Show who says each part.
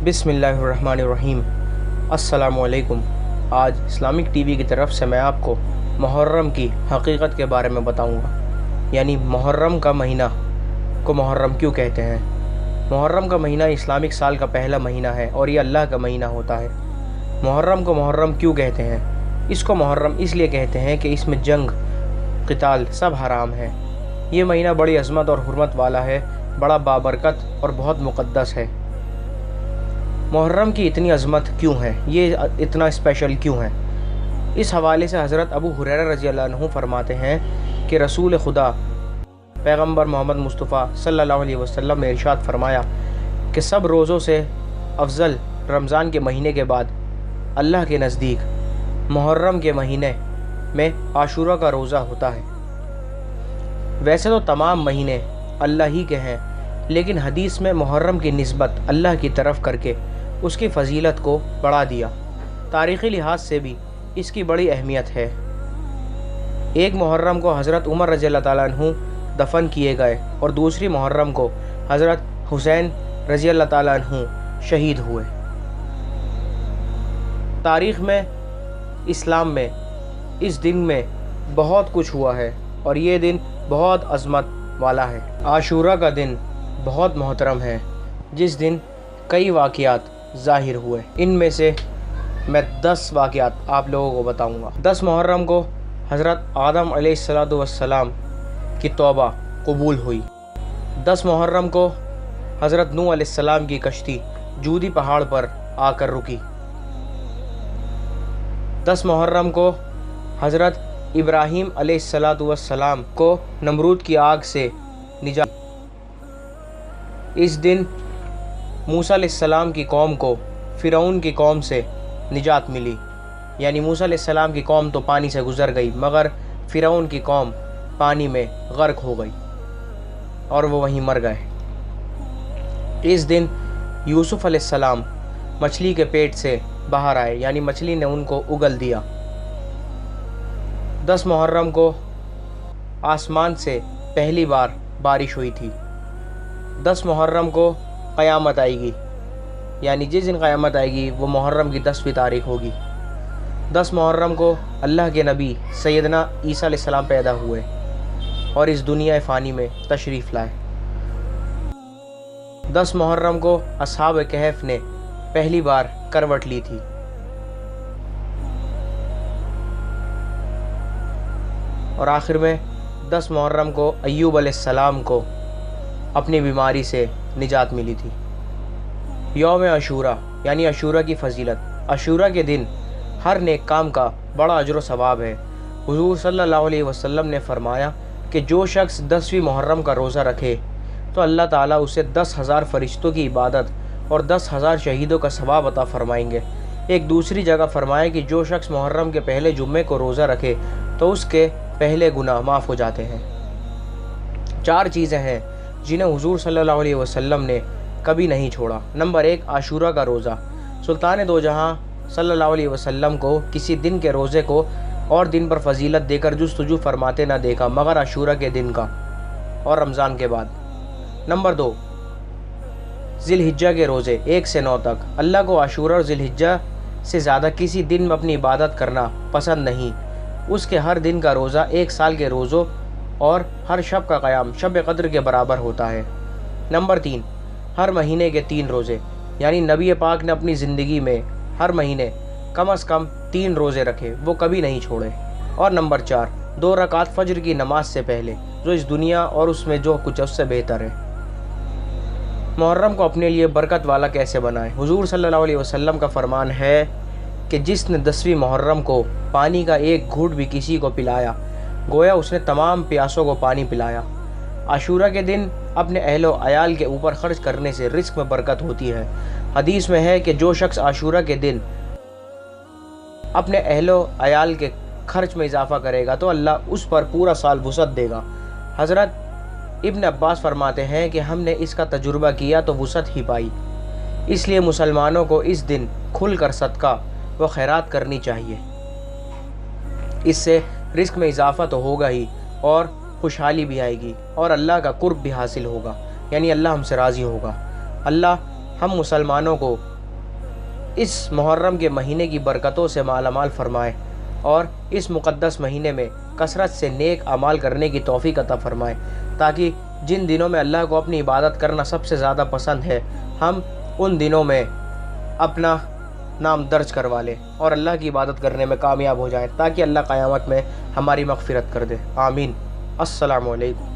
Speaker 1: बिस्मिल्लाहिर्रहमानिर्रहीम। अस्सलामुअलैकुम। आज इस्लामिक टीवी की तरफ से मैं आपको मुहर्रम की हकीकत के बारे में बताऊंगा, यानी मुहर्रम का महीना को मुहर्रम क्यों कहते हैं। मुहर्रम का महीना इस्लामिक साल का पहला महीना है और ये अल्लाह का महीना होता है। मुहर्रम को मुहर्रम क्यों कहते हैं? इसको मुहर्रम इसलिए कहते हैं कि इसमें जंग, क़िताल सब हराम है। ये महीना बड़ी अज़मत और हुर्मत वाला है, बड़ा बाबरकत और बहुत मुक़द्दस है। मुहर्रम की इतनी अज़मत क्यों है, ये इतना स्पेशल क्यों है? इस हवाले से हज़रत अबू हुरैरा रज़ियल्लाहु अन्हु फरमाते हैं कि रसूल खुदा पैगम्बर मोहम्मद मुस्तफ़ा सल्लल्लाहु अलैहि वसल्लम ने इरशाद फरमाया कि सब रोज़ों से अफजल रमज़ान के महीने के बाद अल्लाह के नज़दीक मुहर्रम के महीने में आशूरा का रोज़ा होता है। वैसे तो तमाम महीने अल्लाह ही के हैं, लेकिन हदीस में मुहर्रम की निस्बत अल्लाह की तरफ करके उसकी फ़जीलत को बढ़ा दिया। तारीख़ी लिहाज से भी इसकी बड़ी अहमियत है। एक मुहर्रम को हज़रत उमर रज़ियल्लाहु ताला अन्हु दफन किए गए और दूसरी मुहर्रम को हज़रत हुसैन रज़ियल्लाहु ताला अन्हु शहीद हुए। तारीख़ में, इस्लाम में इस दिन में बहुत कुछ हुआ है और ये दिन बहुत अज़मत वाला है। आशूरा का दिन बहुत मोहतरम है, जिस दिन कई वाक़यात ज़ाहिर हुए। इनमें से मैं 10 वाक़यात आप लोगों को बताऊंगा। 10 मुहर्रम को हज़रत आदम अलैहिस्सलातु वस्सलाम की तौबा कबूल हुई। 10 मुहर्रम को हज़रत नूह अलैहिस्सलाम की कश्ती जूदी पहाड़ पर आकर रुकी। 10 मुहर्रम को हज़रत इब्राहीम अलैहिस्सलातु वस्सलाम को नमरूद की आग से निजात। इस दिन मूसा अलैहिस्सलाम की कौम को फ़िरौन की कौम से निजात मिली, यानी मूसा अलैहिस्सलाम की कौम तो पानी से गुज़र गई, मगर फ़िरौन की कौम पानी में गर्क हो गई और वो वहीं मर गए। इस दिन यूसुफ़ अलैहिस्सलाम मछली के पेट से बाहर आए, यानी मछली ने उनको उगल दिया। 10 मुहर्रम को आसमान से पहली बार बारिश हुई थी। 10 मुहर्रम को क़यामत आएगी, यानी जिस दिन क़यामत आएगी वो मुहर्रम की 10वीं तारीख़ होगी। 10 मुहर्रम को अल्लाह के नबी सैयदना ईसा अलैहिस्सलाम पैदा हुए और इस दुनिया फ़ानी में तशरीफ़ लाए। 10 मुहर्रम को अस्हाब कहफ़ ने पहली बार करवट ली थी। और आखिर में 10 मुहर्रम को अय्यूब अलैहिस्सलाम को अपनी बीमारी से निजात मिली थी। यौम अशूरा, यानी अशूरा की फ़जीलत। अशूरा के दिन हर नेक काम का बड़ा अजर व सवाब है। हुज़ूर सल्लल्लाहु अलैहि वसल्लम ने फरमाया कि जो शख्स 10वीं मुहर्रम का रोज़ा रखे तो अल्लाह ताला उसे 10,000 फ़रिश्तों की इबादत और 10,000 शहीदों का सवाब अता फ़रमाएंगे। एक दूसरी जगह फरमाया कि जो शख्स मुहर्रम के पहले जुम्मे को रोज़ा रखे तो उसके पहले गुनाह माफ़ हो जाते हैं। 4 चीज़ें हैं जिन्हें हुज़ूर सल्लल्लाहु अलैहि वसल्लम ने कभी नहीं छोड़ा। नंबर 1, आशूरा का रोज़ा। सुल्तान दो जहाँ सल्लल्लाहु अलैहि वसल्लम को किसी दिन के रोज़े को और दिन पर फजीलत देकर जुस्तजू फरमाते ना देखा, मगर आशूरा के दिन का और रमज़ान के बाद। नंबर 2, ज़िलहिज्जा के रोज़े 1 से 9 तक। अल्लाह को आशूरा और ज़िलहिज्जा से ज़्यादा किसी दिन में अपनी इबादत करना पसंद नहीं। उसके हर दिन का रोज़ा 1 साल के रोज़ों और हर शब का क़याम शब क़द्र के बराबर होता है। नंबर 3, हर महीने के 3 रोज़े, यानी नबी पाक ने अपनी ज़िंदगी में हर महीने कम से कम 3 रोज़े रखे, वो कभी नहीं छोड़े। और नंबर 4, 2 रकात फ़ज्र की नमाज से पहले, जो इस दुनिया और उसमें जो कुछ है उससे बेहतर है। मुहर्रम को अपने लिए बरकत वाला कैसे बनाएं? हुज़ूर सल्लल्लाहु अलैहि वसल्लम का फरमान है कि जिसने 10वीं मुहर्रम को पानी का एक घूंट भी किसी को पिलाया, गोया उसने तमाम प्यासों को पानी पिलाया। आशूरा के दिन अपने अहलो अयाल के ऊपर खर्च करने से रिस्क में बरकत होती है। हदीस में है कि जो शख्स आशूरा के दिन अपने अहलो अयाल के खर्च में इजाफ़ा करेगा तो अल्लाह उस पर पूरा साल वुसअत देगा। हज़रत इब्न अब्बास फरमाते हैं कि हमने इसका तजुर्बा किया तो वुसअत ही पाई। इसलिए मुसलमानों को इस दिन खुल कर सदका व खैरात करनी चाहिए। इससे रिस्क में इजाफ़ा तो होगा ही और खुशहाली भी आएगी और अल्लाह का कुर्ब भी हासिल होगा, यानी अल्लाह हमसे राज़ी होगा। अल्लाह हम मुसलमानों को اس محرم کے مہینے کی برکتوں سے مالا مال فرمائے اور اس مقدس مہینے میں کثرت سے نیک اعمال کرنے کی توفیق عطا فرمائے، تاکہ جن دنوں میں اللہ کو اپنی عبادت کرنا سب سے زیادہ پسند ہے، ہم ان دنوں میں اپنا نام درج کروا لیں اور اللہ کی عبادت کرنے میں کامیاب ہو جائیں، تاکہ اللہ قیامت میں ہماری مغفرت کر دے۔ آمین۔ السلام علیکم۔